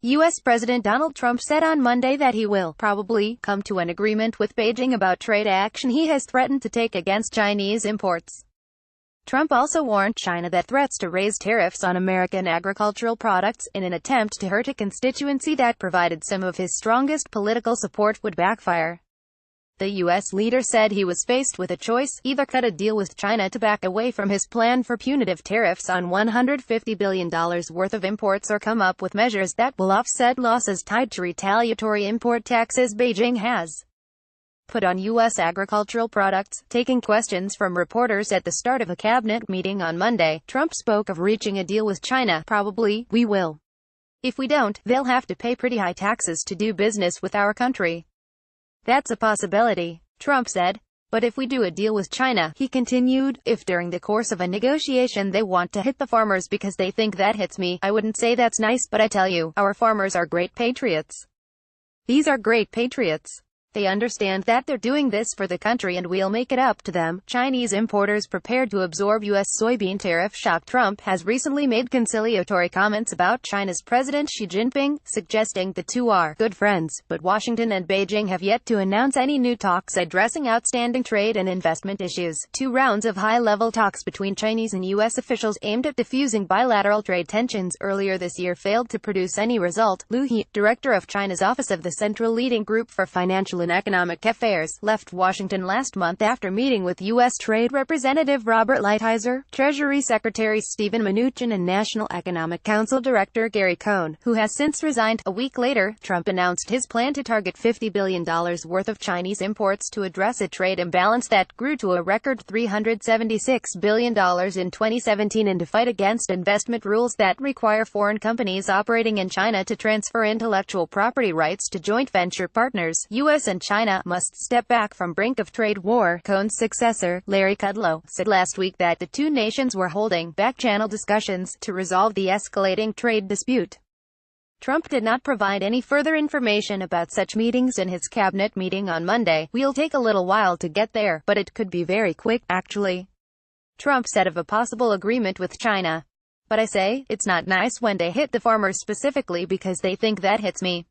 U.S. President Donald Trump said on Monday that he will probably come to an agreement with Beijing about trade action he has threatened to take against Chinese imports. Trump also warned China that threats to raise tariffs on American agricultural products, in an attempt to hurt a constituency that provided some of his strongest political support, would backfire. The U.S. leader said he was faced with a choice: either cut a deal with China to back away from his plan for punitive tariffs on $150 billion worth of imports, or come up with measures that will offset losses tied to retaliatory import taxes Beijing has put on U.S. agricultural products. Taking questions from reporters at the start of a cabinet meeting on Monday, Trump spoke of reaching a deal with China. "Probably, we will. If we don't, they'll have to pay pretty high taxes to do business with our country. That's a possibility," Trump said. "But if we do a deal with China," he continued, "if during the course of a negotiation they want to hit the farmers because they think that hits me, I wouldn't say that's nice, but I tell you, our farmers are great patriots. These are great patriots. They understand that they're doing this for the country, and we'll make it up to them." Chinese importers prepared to absorb U.S. soybean tariff shock. Trump has recently made conciliatory comments about China's President Xi Jinping, suggesting the two are good friends, but Washington and Beijing have yet to announce any new talks addressing outstanding trade and investment issues. 2 rounds of high-level talks between Chinese and U.S. officials aimed at diffusing bilateral trade tensions earlier this year failed to produce any result. Liu He, director of China's Office of the Central Leading Group for Financial and Economic Affairs, left Washington last month after meeting with U.S. Trade Representative Robert Lighthizer, Treasury Secretary Steven Mnuchin, and National Economic Council Director Gary Cohn, who has since resigned. A week later, Trump announced his plan to target $50 billion worth of Chinese imports to address a trade imbalance that grew to a record $376 billion in 2017, and to fight against investment rules that require foreign companies operating in China to transfer intellectual property rights to joint venture partners. U.S. and China must step back from brink of trade war. Cohn's successor, Larry Kudlow, said last week that the two nations were holding back-channel discussions to resolve the escalating trade dispute. Trump did not provide any further information about such meetings in his cabinet meeting on Monday. "We'll take a little while to get there, but it could be very quick, actually," Trump said of a possible agreement with China. "But I say, it's not nice when they hit the farmers specifically because they think that hits me.